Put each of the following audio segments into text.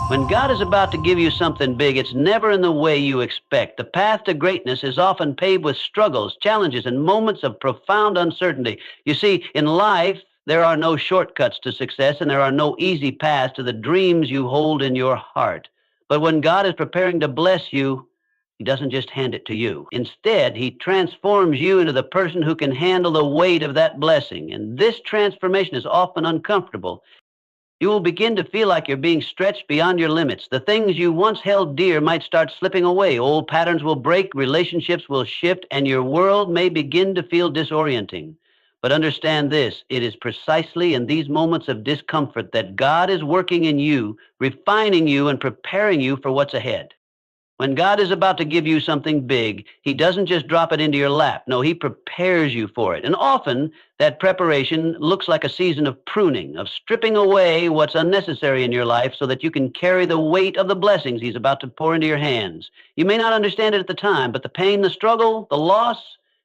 When God is about to give you something big, it's never in the way you expect. The path to greatness is often paved with struggles, challenges, and moments of profound uncertainty. You see, in life, there are no shortcuts to success, and there are no easy paths to the dreams you hold in your heart. But when God is preparing to bless you, He doesn't just hand it to you. Instead, He transforms you into the person who can handle the weight of that blessing. And this transformation is often uncomfortable. You will begin to feel like you're being stretched beyond your limits. The things you once held dear might start slipping away. Old patterns will break, relationships will shift, and your world may begin to feel disorienting. But understand this, it is precisely in these moments of discomfort that God is working in you, refining you, and preparing you for what's ahead. When God is about to give you something big, He doesn't just drop it into your lap. No, He prepares you for it. And often, that preparation looks like a season of pruning, of stripping away what's unnecessary in your life so that you can carry the weight of the blessings He's about to pour into your hands. You may not understand it at the time, but the pain, the struggle, the loss,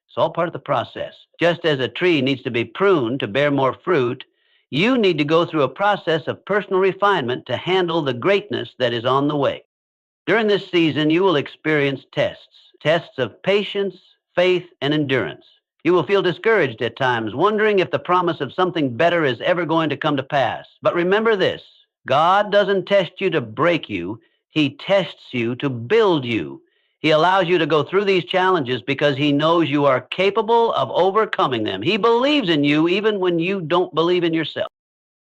it's all part of the process. Just as a tree needs to be pruned to bear more fruit, you need to go through a process of personal refinement to handle the greatness that is on the way. During this season, you will experience tests of patience, faith, and endurance. You will feel discouraged at times, wondering if the promise of something better is ever going to come to pass. But remember this, God doesn't test you to break you. He tests you to build you. He allows you to go through these challenges because He knows you are capable of overcoming them. He believes in you even when you don't believe in yourself.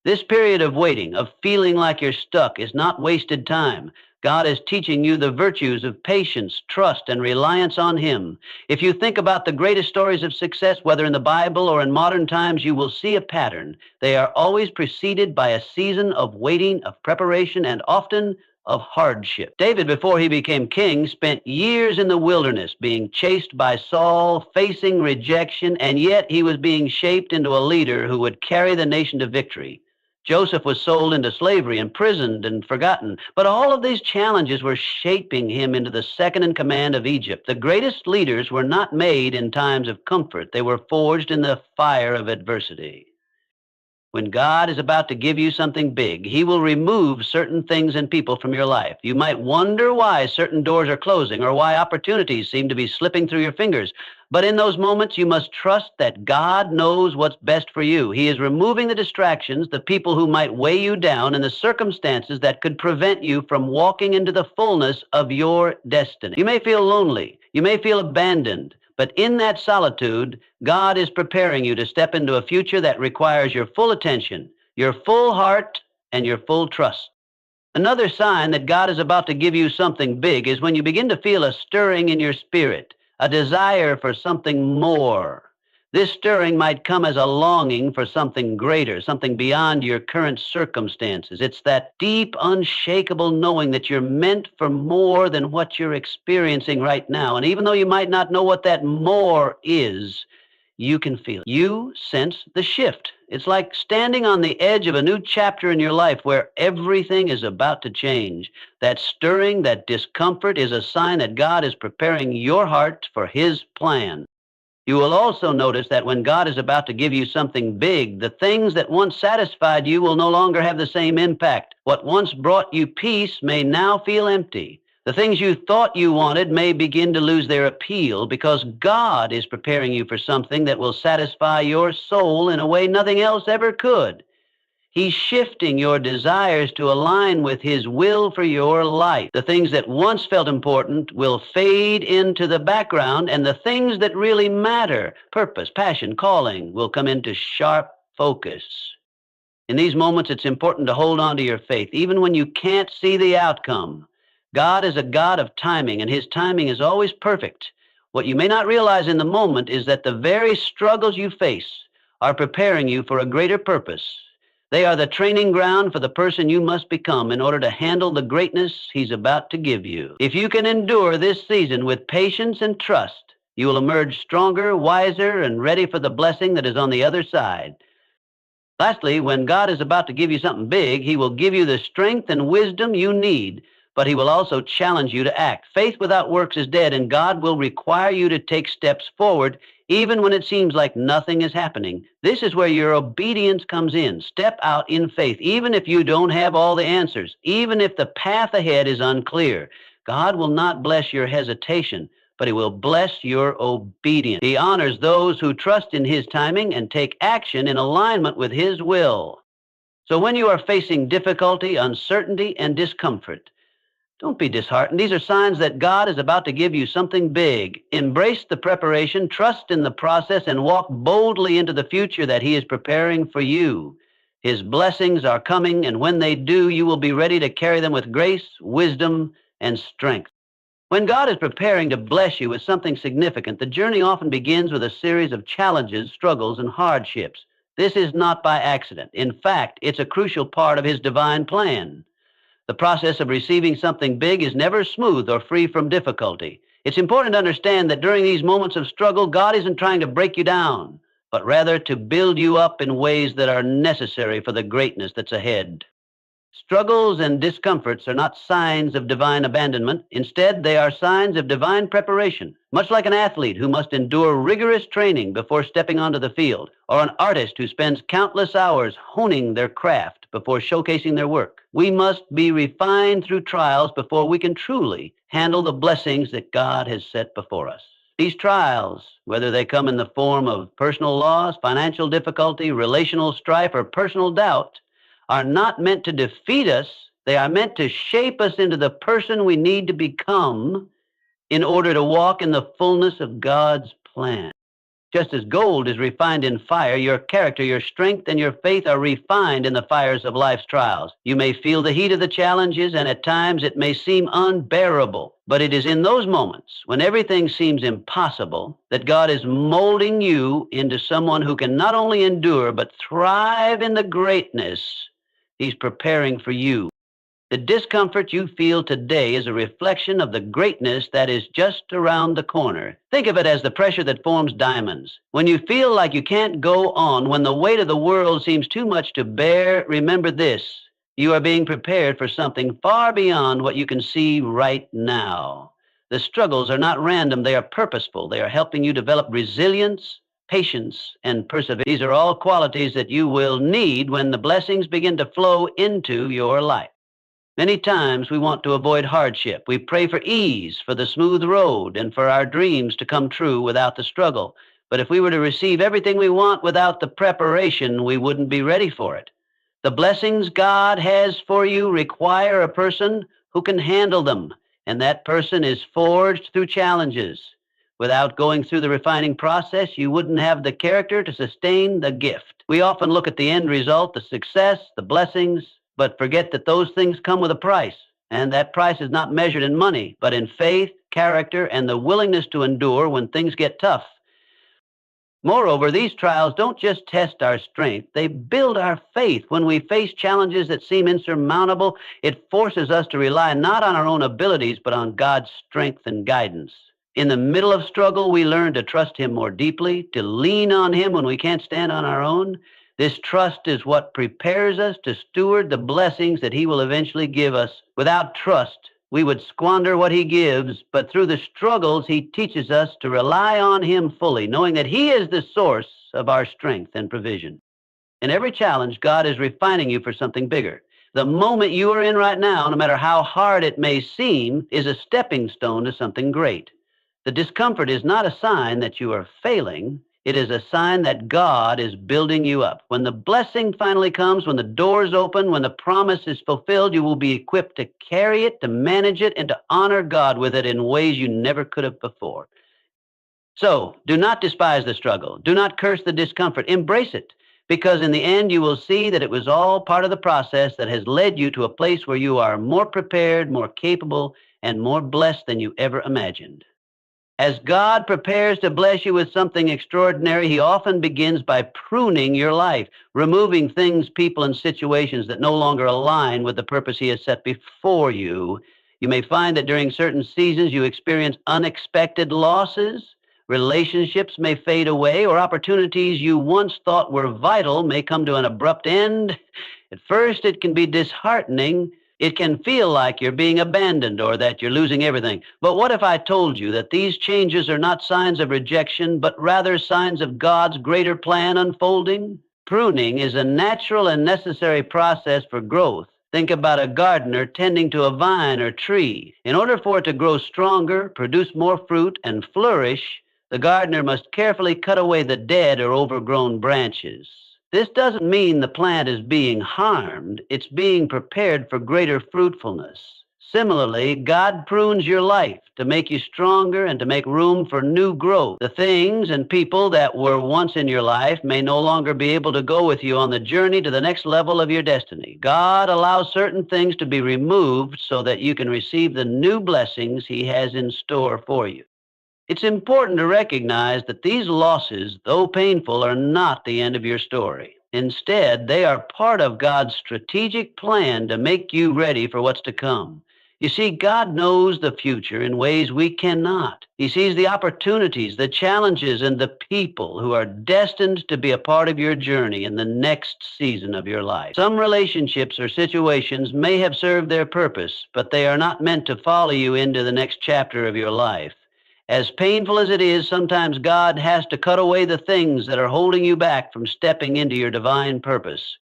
This period of waiting, of feeling like you're stuck, is not wasted time. God is teaching you the virtues of patience, trust, and reliance on Him. If you think about the greatest stories of success, whether in the Bible or in modern times, you will see a pattern. They are always preceded by a season of waiting, of preparation, and often of hardship. David, before he became king, spent years in the wilderness, being chased by Saul, facing rejection, and yet he was being shaped into a leader who would carry the nation to victory. Joseph was sold into slavery, imprisoned, and forgotten. But all of these challenges were shaping him into the second in command of Egypt. The greatest leaders were not made in times of comfort. They were forged in the fire of adversity. When God is about to give you something big, He will remove certain things and people from your life. You might wonder why certain doors are closing or why opportunities seem to be slipping through your fingers. But in those moments, you must trust that God knows what's best for you. He is removing the distractions, the people who might weigh you down, and the circumstances that could prevent you from walking into the fullness of your destiny. You may feel lonely. You may feel abandoned. But in that solitude, God is preparing you to step into a future that requires your full attention, your full heart, and your full trust. Another sign that God is about to give you something big is when you begin to feel a stirring in your spirit, a desire for something more. This stirring might come as a longing for something greater, something beyond your current circumstances. It's that deep, unshakable knowing that you're meant for more than what you're experiencing right now. And even though you might not know what that more is, you can feel it. You sense the shift. It's like standing on the edge of a new chapter in your life where everything is about to change. That stirring, that discomfort is a sign that God is preparing your heart for His plan. You will also notice that when God is about to give you something big, the things that once satisfied you will no longer have the same impact. What once brought you peace may now feel empty. The things you thought you wanted may begin to lose their appeal because God is preparing you for something that will satisfy your soul in a way nothing else ever could. He's shifting your desires to align with His will for your life. The things that once felt important will fade into the background, and the things that really matter, purpose, passion, calling, will come into sharp focus. In these moments, it's important to hold on to your faith, even when you can't see the outcome. God is a God of timing, and His timing is always perfect. What you may not realize in the moment is that the very struggles you face are preparing you for a greater purpose. They are the training ground for the person you must become in order to handle the greatness He's about to give you. If you can endure this season with patience and trust, you will emerge stronger, wiser, and ready for the blessing that is on the other side. Lastly, when God is about to give you something big, He will give you the strength and wisdom you need. but he will also challenge you to act. Faith without works is dead, and God will require you to take steps forward even when it seems like nothing is happening. This is where your obedience comes in. Step out in faith, even if you don't have all the answers, even if the path ahead is unclear. God will not bless your hesitation, but he will bless your obedience. He honors those who trust in his timing and take action in alignment with his will. So when you are facing difficulty, uncertainty, and discomfort, don't be disheartened. These are signs that God is about to give you something big. Embrace the preparation, trust in the process, and walk boldly into the future that he is preparing for you. His blessings are coming, and when they do, you will be ready to carry them with grace, wisdom, and strength. When God is preparing to bless you with something significant, the journey often begins with a series of challenges, struggles, and hardships. This is not by accident. In fact, it's a crucial part of his divine plan. The process of receiving something big is never smooth or free from difficulty. It's important to understand that during these moments of struggle, God isn't trying to break you down, but rather to build you up in ways that are necessary for the greatness that's ahead. Struggles and discomforts are not signs of divine abandonment. Instead, they are signs of divine preparation, much like an athlete who must endure rigorous training before stepping onto the field, or an artist who spends countless hours honing their craft before showcasing their work. We must be refined through trials before we can truly handle the blessings that God has set before us. These trials, whether they come in the form of personal loss, financial difficulty, relational strife, or personal doubt, are not meant to defeat us. They are meant to shape us into the person we need to become in order to walk in the fullness of God's plan. Just as gold is refined in fire, your character, your strength, and your faith are refined in the fires of life's trials. You may feel the heat of the challenges, and at times it may seem unbearable. But it is in those moments when everything seems impossible that God is molding you into someone who can not only endure, but thrive in the greatness he's preparing for you. The discomfort you feel today is a reflection of the greatness that is just around the corner. Think of it as the pressure that forms diamonds. When you feel like you can't go on, when the weight of the world seems too much to bear, remember this: you are being prepared for something far beyond what you can see right now. The struggles are not random, they are purposeful. They are helping you develop resilience, patience, and perseverance. These are all qualities that you will need when the blessings begin to flow into your life. Many times we want to avoid hardship. We pray for ease, for the smooth road, and for our dreams to come true without the struggle. But if we were to receive everything we want without the preparation, we wouldn't be ready for it. The blessings God has for you require a person who can handle them, and that person is forged through challenges. Without going through the refining process, you wouldn't have the character to sustain the gift. We often look at the end result, the success, the blessings, but forget that those things come with a price. And that price is not measured in money, but in faith, character, and the willingness to endure when things get tough. Moreover, these trials don't just test our strength, they build our faith. When we face challenges that seem insurmountable, it forces us to rely not on our own abilities, but on God's strength and guidance. In the middle of struggle, we learn to trust him more deeply, to lean on him when we can't stand on our own. This trust is what prepares us to steward the blessings that he will eventually give us. Without trust, we would squander what he gives, but through the struggles, he teaches us to rely on him fully, knowing that he is the source of our strength and provision. In every challenge, God is refining you for something bigger. The moment you are in right now, no matter how hard it may seem, is a stepping stone to something great. The discomfort is not a sign that you are failing. It is a sign that God is building you up. When the blessing finally comes, when the doors open, when the promise is fulfilled, you will be equipped to carry it, to manage it, and to honor God with it in ways you never could have before. So, do not despise the struggle. Do not curse the discomfort. Embrace it, because in the end, you will see that it was all part of the process that has led you to a place where you are more prepared, more capable, and more blessed than you ever imagined. As God prepares to bless you with something extraordinary, he often begins by pruning your life, removing things, people, and situations that no longer align with the purpose he has set before you. You may find that during certain seasons you experience unexpected losses, relationships may fade away, or opportunities you once thought were vital may come to an abrupt end. At first, it can be disheartening, It can feel like you're being abandoned or that you're losing everything. But what if I told you that these changes are not signs of rejection, but rather signs of God's greater plan unfolding? Pruning is a natural and necessary process for growth. Think about a gardener tending to a vine or tree. In order for it to grow stronger, produce more fruit, and flourish, the gardener must carefully cut away the dead or overgrown branches. This doesn't mean the plant is being harmed, it's being prepared for greater fruitfulness. Similarly, God prunes your life to make you stronger and to make room for new growth. The things and people that were once in your life may no longer be able to go with you on the journey to the next level of your destiny. God allows certain things to be removed so that you can receive the new blessings He has in store for you. It's important to recognize that these losses, though painful, are not the end of your story. Instead, they are part of God's strategic plan to make you ready for what's to come. You see, God knows the future in ways we cannot. He sees the opportunities, the challenges, and the people who are destined to be a part of your journey in the next season of your life. Some relationships or situations may have served their purpose, but they are not meant to follow you into the next chapter of your life. As painful as it is, sometimes God has to cut away the things that are holding you back from stepping into your divine purpose.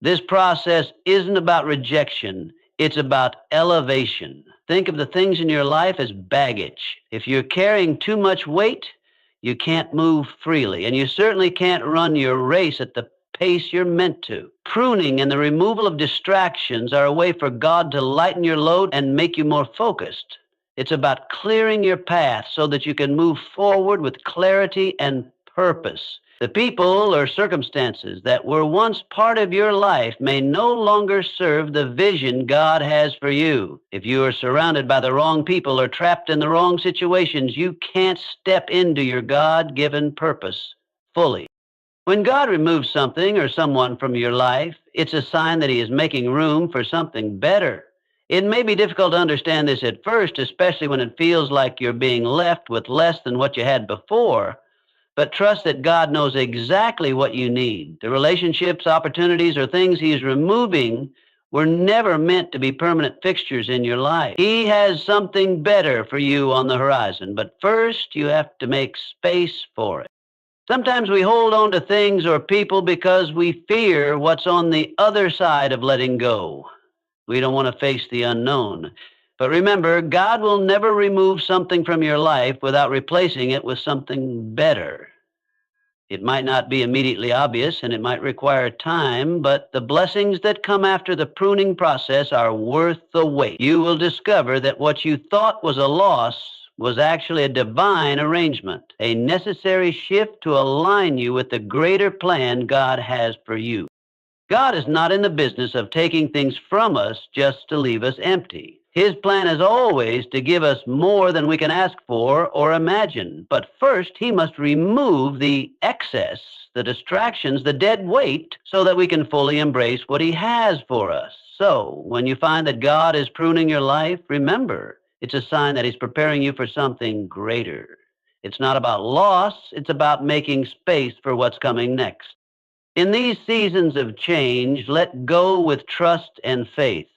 This process isn't about rejection, it's about elevation. Think of the things in your life as baggage. If you're carrying too much weight, you can't move freely, and you certainly can't run your race at the pace you're meant to. Pruning and the removal of distractions are a way for God to lighten your load and make you more focused. It's about clearing your path so that you can move forward with clarity and purpose. The people or circumstances that were once part of your life may no longer serve the vision God has for you. If you are surrounded by the wrong people or trapped in the wrong situations, you can't step into your God-given purpose fully. When God removes something or someone from your life, it's a sign that He is making room for something better. It may be difficult to understand this at first, especially when it feels like you're being left with less than what you had before, but trust that God knows exactly what you need. The relationships, opportunities, or things He's removing were never meant to be permanent fixtures in your life. He has something better for you on the horizon, but first you have to make space for it. Sometimes we hold on to things or people because we fear what's on the other side of letting go. We don't want to face the unknown. But remember, God will never remove something from your life without replacing it with something better. It might not be immediately obvious and it might require time, but the blessings that come after the pruning process are worth the wait. You will discover that what you thought was a loss was actually a divine arrangement, a necessary shift to align you with the greater plan God has for you. God is not in the business of taking things from us just to leave us empty. His plan is always to give us more than we can ask for or imagine. But first, He must remove the excess, the distractions, the dead weight, so that we can fully embrace what He has for us. So, when you find that God is pruning your life, remember, it's a sign that He's preparing you for something greater. It's not about loss, it's about making space for what's coming next. In these seasons of change, let go with trust and faith.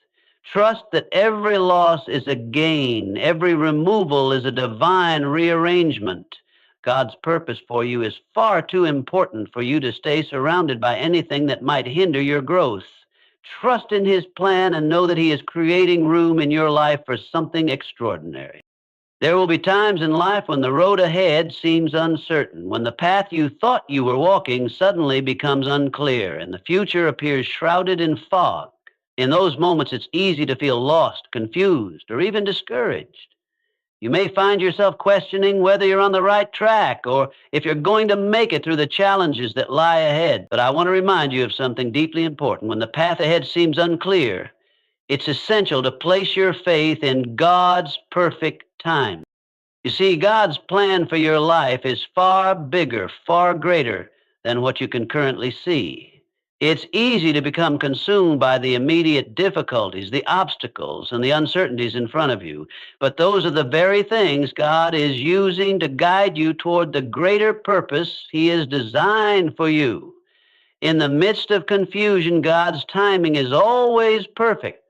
Trust that every loss is a gain, every removal is a divine rearrangement. God's purpose for you is far too important for you to stay surrounded by anything that might hinder your growth. Trust in His plan and know that He is creating room in your life for something extraordinary. There will be times in life when the road ahead seems uncertain, when the path you thought you were walking suddenly becomes unclear and the future appears shrouded in fog. In those moments, it's easy to feel lost, confused, or even discouraged. You may find yourself questioning whether you're on the right track or if you're going to make it through the challenges that lie ahead. But I want to remind you of something deeply important. When the path ahead seems unclear, it's essential to place your faith in God's perfect time. You see, God's plan for your life is far bigger, far greater than what you can currently see. It's easy to become consumed by the immediate difficulties, the obstacles, and the uncertainties in front of you. But those are the very things God is using to guide you toward the greater purpose He has designed for you. In the midst of confusion, God's timing is always perfect.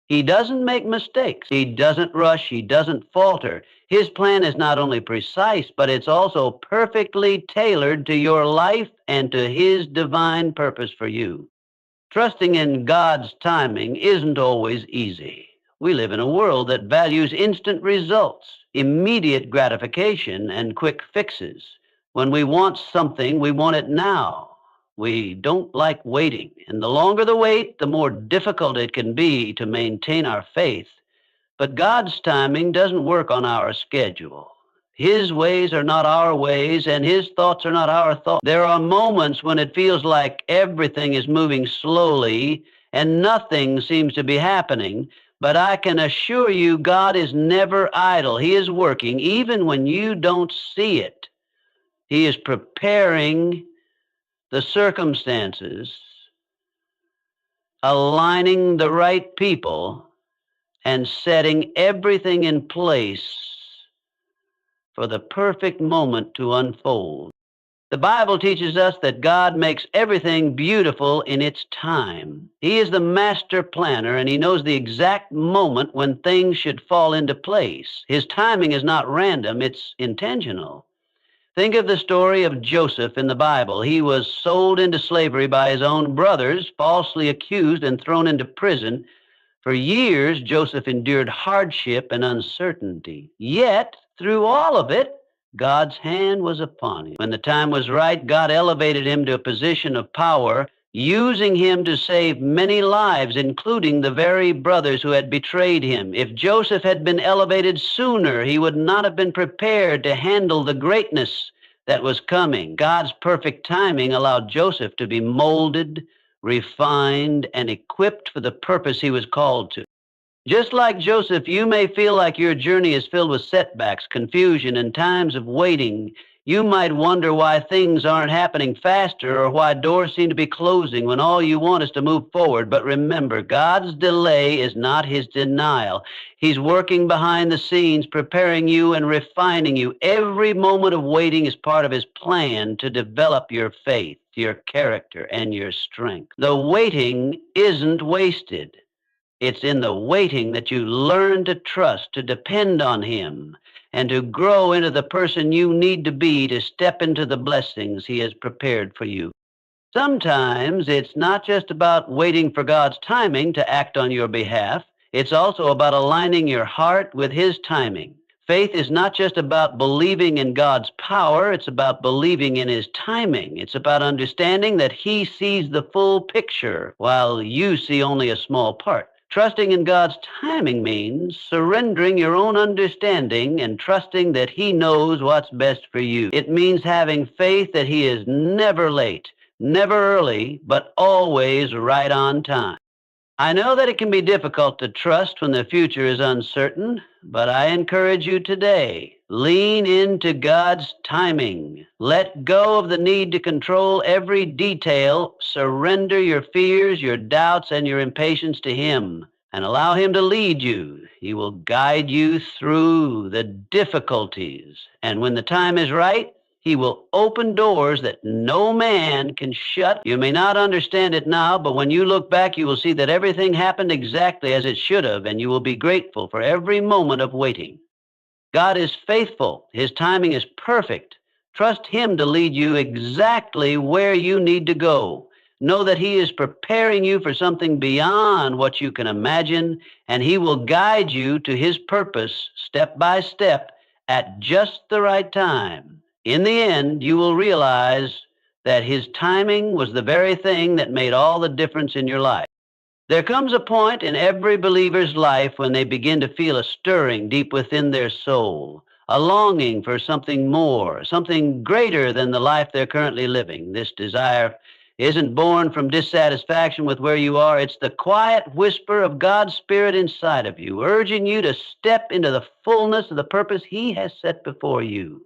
He doesn't make mistakes. He doesn't rush. He doesn't falter. His plan is not only precise, but it's also perfectly tailored to your life and to His divine purpose for you. Trusting in God's timing isn't always easy. We live in a world that values instant results, immediate gratification, and quick fixes. When we want something, we want it now. We don't like waiting, and the longer the wait, the more difficult it can be to maintain our faith. But God's timing doesn't work on our schedule. His ways are not our ways, and His thoughts are not our thoughts. There are moments when it feels like everything is moving slowly and nothing seems to be happening. But I can assure you, God is never idle. He is working even when you don't see it. He is preparing the circumstances, aligning the right people, and setting everything in place for the perfect moment to unfold. The Bible teaches us that God makes everything beautiful in its time. He is the master planner, and He knows the exact moment when things should fall into place. His timing is not random, it's intentional. Think of the story of Joseph in the Bible. He was sold into slavery by his own brothers, falsely accused and thrown into prison. For years, Joseph endured hardship and uncertainty. Yet, through all of it, God's hand was upon him. When the time was right, God elevated him to a position of power, using him to save many lives, including the very brothers who had betrayed him. If Joseph had been elevated sooner, he would not have been prepared to handle the greatness that was coming. God's perfect timing allowed Joseph to be molded, refined, and equipped for the purpose he was called to. Just like Joseph, you may feel like your journey is filled with setbacks, confusion, and times of waiting. You might wonder why things aren't happening faster or why doors seem to be closing when all you want is to move forward. But remember, God's delay is not His denial. He's working behind the scenes, preparing you and refining you. Every moment of waiting is part of His plan to develop your faith, your character, and your strength. The waiting isn't wasted. It's in the waiting that you learn to trust, to depend on Him, and to grow into the person you need to be to step into the blessings He has prepared for you. Sometimes it's not just about waiting for God's timing to act on your behalf. It's also about aligning your heart with His timing. Faith is not just about believing in God's power. It's about believing in His timing. It's about understanding that He sees the full picture while you see only a small part. Trusting in God's timing means surrendering your own understanding and trusting that He knows what's best for you. It means having faith that He is never late, never early, but always right on time. I know that it can be difficult to trust when the future is uncertain, but I encourage you today, lean into God's timing. Let go of the need to control every detail. Surrender your fears, your doubts, and your impatience to Him, and allow Him to lead you. He will guide you through the difficulties, and when the time is right, He will open doors that no man can shut. You may not understand it now, but when you look back, you will see that everything happened exactly as it should have, and you will be grateful for every moment of waiting. God is faithful. His timing is perfect. Trust Him to lead you exactly where you need to go. Know that He is preparing you for something beyond what you can imagine, and He will guide you to His purpose step by step at just the right time. In the end, you will realize that His timing was the very thing that made all the difference in your life. There comes a point in every believer's life when they begin to feel a stirring deep within their soul, a longing for something more, something greater than the life they're currently living. This desire isn't born from dissatisfaction with where you are. It's the quiet whisper of God's Spirit inside of you, urging you to step into the fullness of the purpose He has set before you.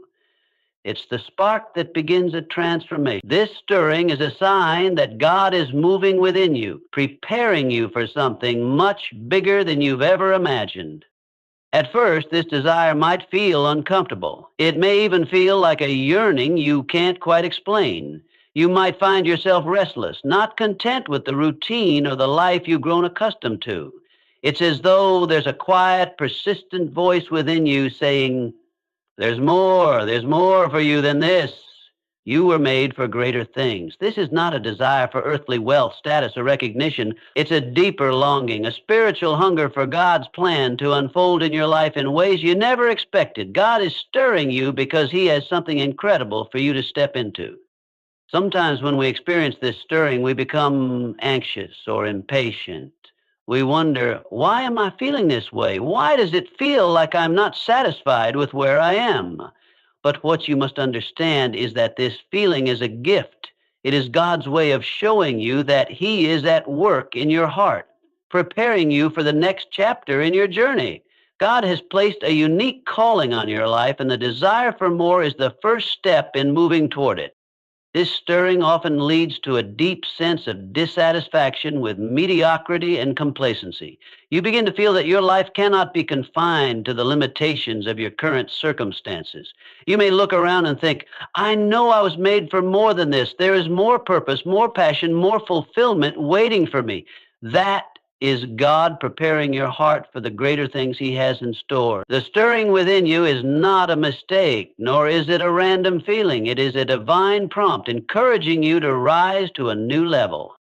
It's the spark that begins a transformation. This stirring is a sign that God is moving within you, preparing you for something much bigger than you've ever imagined. At first, this desire might feel uncomfortable. It may even feel like a yearning you can't quite explain. You might find yourself restless, not content with the routine or the life you've grown accustomed to. It's as though there's a quiet, persistent voice within you saying, there's more for you than this. You were made for greater things. This is not a desire for earthly wealth, status, or recognition. It's a deeper longing, a spiritual hunger for God's plan to unfold in your life in ways you never expected. God is stirring you because He has something incredible for you to step into. Sometimes when we experience this stirring, we become anxious or impatient. We wonder, why am I feeling this way? Why does it feel like I'm not satisfied with where I am? But what you must understand is that this feeling is a gift. It is God's way of showing you that He is at work in your heart, preparing you for the next chapter in your journey. God has placed a unique calling on your life, and the desire for more is the first step in moving toward it. This stirring often leads to a deep sense of dissatisfaction with mediocrity and complacency. You begin to feel that your life cannot be confined to the limitations of your current circumstances. You may look around and think, I know I was made for more than this. There is more purpose, more passion, more fulfillment waiting for me. That is God preparing your heart for the greater things He has in store. The stirring within you is not a mistake, nor is it a random feeling. It is a divine prompt encouraging you to rise to a new level.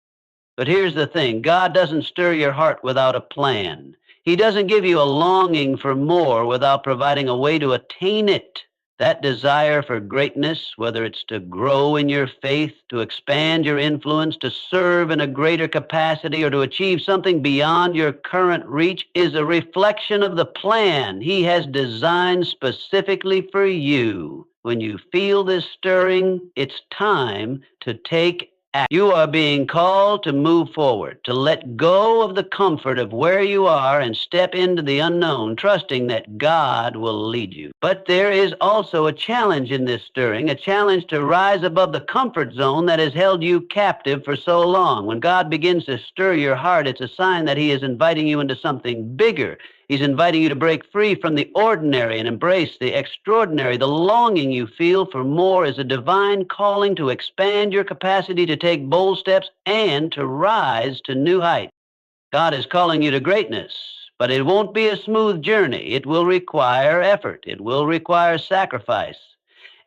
But here's the thing, God doesn't stir your heart without a plan. He doesn't give you a longing for more without providing a way to attain it. That desire for greatness, whether it's to grow in your faith, to expand your influence, to serve in a greater capacity, or to achieve something beyond your current reach, is a reflection of the plan He has designed specifically for you. When you feel this stirring, it's time to take action. You are being called to move forward, to let go of the comfort of where you are and step into the unknown, trusting that God will lead you. But there is also a challenge in this stirring, a challenge to rise above the comfort zone that has held you captive for so long. When God begins to stir your heart, it's a sign that He is inviting you into something bigger. He's inviting you to break free from the ordinary and embrace the extraordinary. The longing you feel for more is a divine calling to expand your capacity to take bold steps and to rise to new heights. God is calling you to greatness, but it won't be a smooth journey. It will require effort. It will require sacrifice.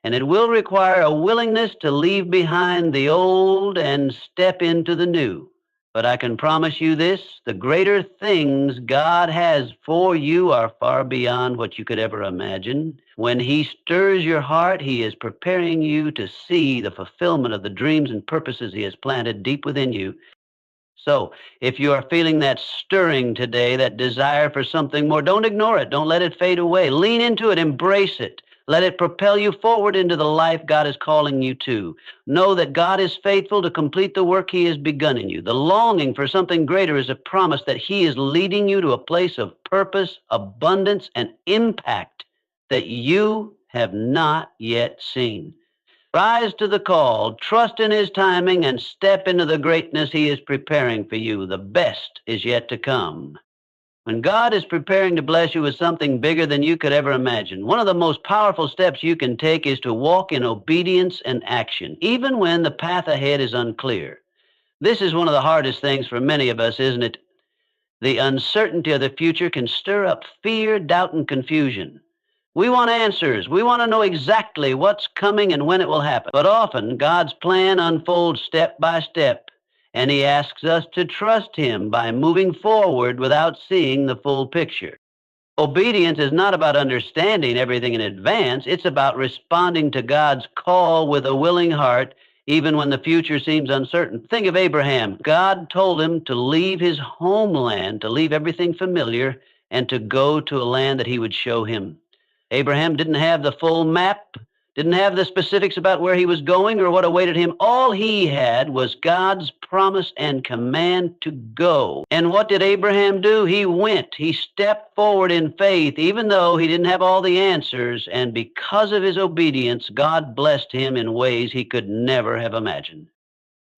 And it will require a willingness to leave behind the old and step into the new. But I can promise you this, the greater things God has for you are far beyond what you could ever imagine. When He stirs your heart, He is preparing you to see the fulfillment of the dreams and purposes He has planted deep within you. So, if you are feeling that stirring today, that desire for something more, don't ignore it. Don't let it fade away. Lean into it. Embrace it. Let it propel you forward into the life God is calling you to. Know that God is faithful to complete the work He has begun in you. The longing for something greater is a promise that He is leading you to a place of purpose, abundance, and impact that you have not yet seen. Rise to the call, trust in His timing, and step into the greatness He is preparing for you. The best is yet to come. When God is preparing to bless you with something bigger than you could ever imagine, one of the most powerful steps you can take is to walk in obedience and action, even when the path ahead is unclear. This is one of the hardest things for many of us, isn't it? The uncertainty of the future can stir up fear, doubt, and confusion. We want answers. We want to know exactly what's coming and when it will happen. But often, God's plan unfolds step by step, and He asks us to trust Him by moving forward without seeing the full picture. Obedience is not about understanding everything in advance. It's about responding to God's call with a willing heart, even when the future seems uncertain. Think of Abraham. God told him to leave his homeland, to leave everything familiar, and to go to a land that He would show him. Abraham didn't have the full map, didn't have the specifics about where he was going or what awaited him. All he had was God's promise and command to go. And what did Abraham do? He went. He stepped forward in faith, even though he didn't have all the answers. And because of his obedience, God blessed him in ways he could never have imagined.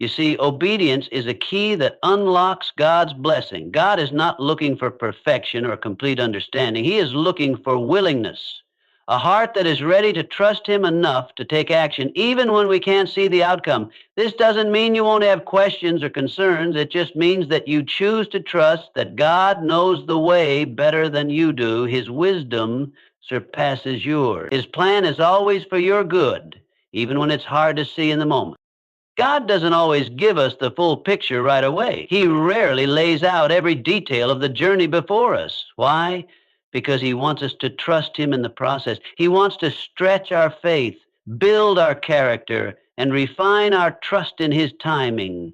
You see, obedience is a key that unlocks God's blessing. God is not looking for perfection or complete understanding. He is looking for willingness. A heart that is ready to trust Him enough to take action, even when we can't see the outcome. This doesn't mean you won't have questions or concerns. It just means that you choose to trust that God knows the way better than you do. His wisdom surpasses yours. His plan is always for your good, even when it's hard to see in the moment. God doesn't always give us the full picture right away. He rarely lays out every detail of the journey before us. Why? Because He wants us to trust Him in the process. He wants to stretch our faith, build our character, and refine our trust in His timing.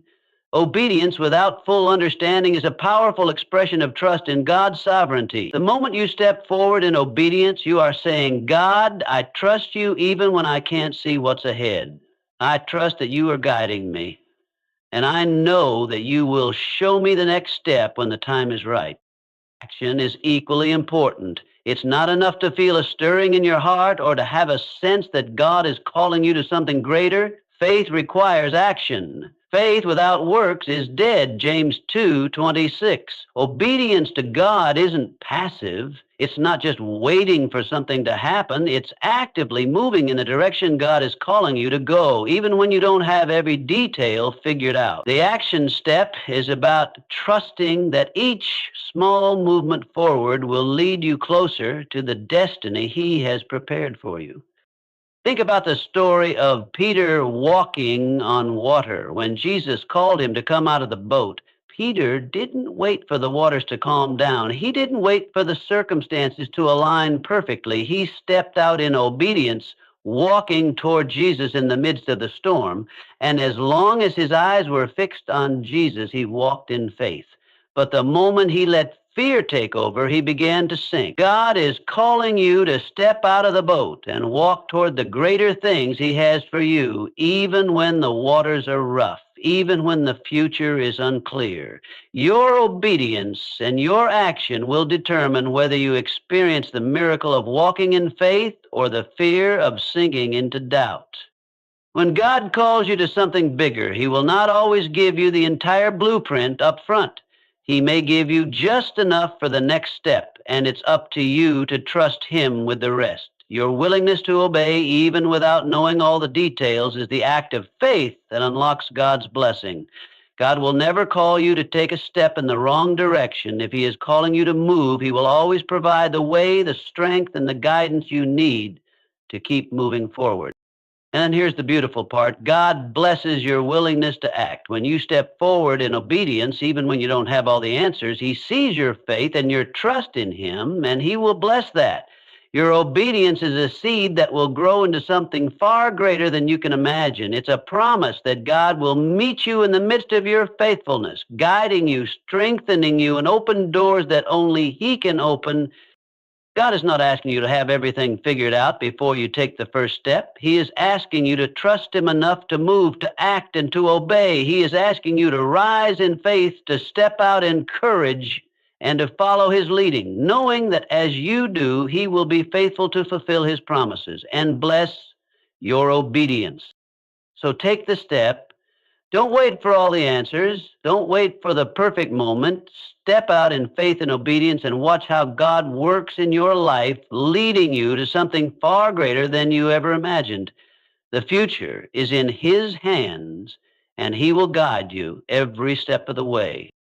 Obedience without full understanding is a powerful expression of trust in God's sovereignty. The moment you step forward in obedience, you are saying, God, I trust you even when I can't see what's ahead. I trust that you are guiding me, and I know that you will show me the next step when the time is right. Action is equally important. It's not enough to feel a stirring in your heart or to have a sense that God is calling you to something greater. Faith requires action. Faith without works is dead, James 2:26. Obedience to God isn't passive. It's not just waiting for something to happen. It's actively moving in the direction God is calling you to go, even when you don't have every detail figured out. The action step is about trusting that each small movement forward will lead you closer to the destiny He has prepared for you. Think about the story of Peter walking on water. When Jesus called him to come out of the boat, Peter didn't wait for the waters to calm down. He didn't wait for the circumstances to align perfectly. He stepped out in obedience, walking toward Jesus in the midst of the storm. And as long as his eyes were fixed on Jesus, he walked in faith. But the moment he let fear take over, he began to sink. God is calling you to step out of the boat and walk toward the greater things He has for you, even when the waters are rough, even when the future is unclear. Your obedience and your action will determine whether you experience the miracle of walking in faith or the fear of sinking into doubt. When God calls you to something bigger, He will not always give you the entire blueprint up front. He may give you just enough for the next step, and it's up to you to trust Him with the rest. Your willingness to obey, even without knowing all the details, is the act of faith that unlocks God's blessing. God will never call you to take a step in the wrong direction. If He is calling you to move, He will always provide the way, the strength, and the guidance you need to keep moving forward. And then here's the beautiful part. God blesses your willingness to act. When you step forward in obedience, even when you don't have all the answers, He sees your faith and your trust in Him, and He will bless that. Your obedience is a seed that will grow into something far greater than you can imagine. It's a promise that God will meet you in the midst of your faithfulness, guiding you, strengthening you, and open doors that only He can open. God is not asking you to have everything figured out before you take the first step. He is asking you to trust Him enough to move, to act, and to obey. He is asking you to rise in faith, to step out in courage, and to follow His leading, knowing that as you do, He will be faithful to fulfill His promises and bless your obedience. So take the step. Don't wait for all the answers. Don't wait for the perfect moment. Step out in faith and obedience and watch how God works in your life, leading you to something far greater than you ever imagined. The future is in His hands, and He will guide you every step of the way.